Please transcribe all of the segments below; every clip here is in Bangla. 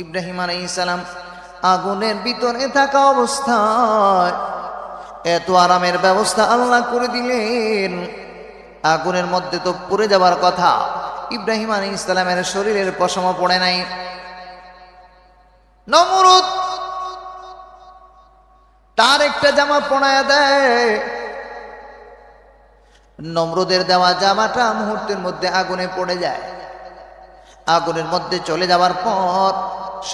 ইব্রাহিম আলাইহিস সালাম আগুনের ভিতরে থাকা অবস্থায় এত আরামের ব্যবস্থা আল্লাহ করে দিলেন, আগুনের মধ্যে তো পুড়ে যাবার কথা, ইব্রাহিম আলাইহিস সালামের শরীরের পশমও পড়ে নাই। নমরুদ তার একটা জামা পরায়া দেয়, নমরুদের দেওয়া জামাটা মুহূর্তের মধ্যে আগুনে পড়ে যায়। আগুনের মধ্যে চলে যাওয়ার পর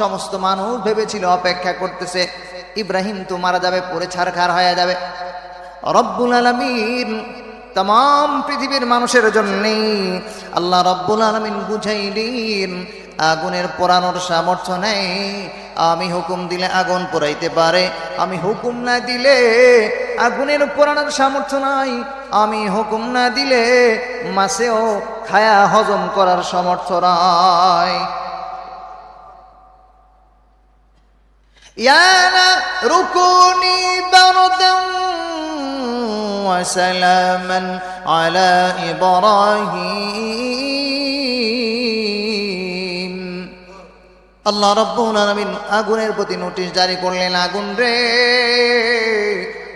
সমস্ত মানুষ ভেবেছিল, অপেক্ষা করতেছে ইব্রাহিম তো মারা যাবে, পড়ে ছারখার হয়ে যাবে। রব্বুল আলামিন तमाम পৃথিবীর মানুষের জন্য আল্লাহ রব্বুল আলামিন বুঝাইলেন আগুনের পোড়ানোর সামর্থ্য নেই, আমি হুকুম দিলে আগুন পোড়াইতে পারে, আমি হুকুম না দিলে আগুনের পোড়ানোর সামর্থ্য নাই, আমি হুকুম না দিলে মাছেও খায়া হজম করার সামর্থ্য নাই। ইয়া নারু কুনি বারদান ওয়া সালামান আলা ইব্রাহিম। আল্লাহ রাব্বুল আলামিন আগুনের প্রতি নোটিশ জারি করলেন, আগুন রে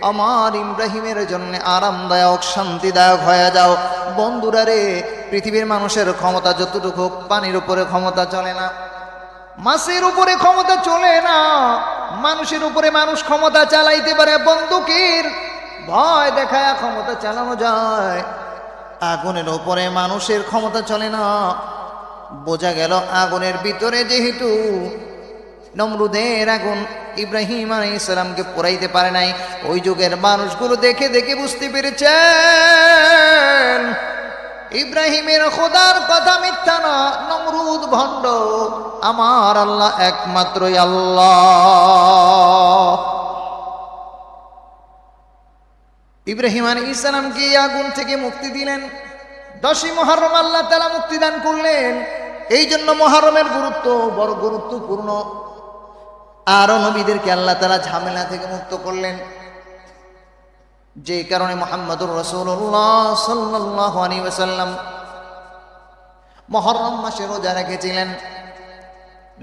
আমার ইব্রাহিমের জন্য আরামদায়ক শান্তিদায়ক হয়ে যাও। বন্ধুরা রে, পৃথিবীর মানুষের ক্ষমতা যতটুকু, পানির উপরে ক্ষমতা চলে না, মাছের উপরে ক্ষমতা চলে না, মানুষের উপরে মানুষ ক্ষমতা চালাইতে পারে, বন্দুকের ভয় দেখায় ক্ষমতা চালানো যায়, আগুনের উপরে মানুষের ক্ষমতা চলে না। বোঝা গেল আগুনের ভিতরে যেহেতু নমরুদের আগুন ইব্রাহিম আলাইহিস সালামকে পোড়াইতে পারে নাই, ওই যুগের মানুষগুলো দেখে দেখে বুঝতে পেরেছেন ইব্রাহিমের খোদার কথা মিথ্যা না, নমরুদ ভণ্ড, আমার আল্লাহ একমাত্রই আল্লাহ। ইব্রাহিম আলাইহিস সালামকে আগুন থেকে মুক্তি দিলেন, 10ই মুহররম আল্লাহ তাআলা মুক্তি দান করলেন। এই জন্য মুহররমের গুরুত্ব বড় গুরুত্বপূর্ণ। আরো নবীদেরকে আল্লাহ তাআলা ঝামেলা থেকে মুক্ত করলেন, যে কারণে মুহাম্মদুর রাসূলুল্লাহ সাল্লাল্লাহু আলাইহি ওয়াসাল্লাম মুহররম মাসে রোজা রেখেছিলেন।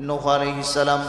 নূহ আলাইহিস সালাম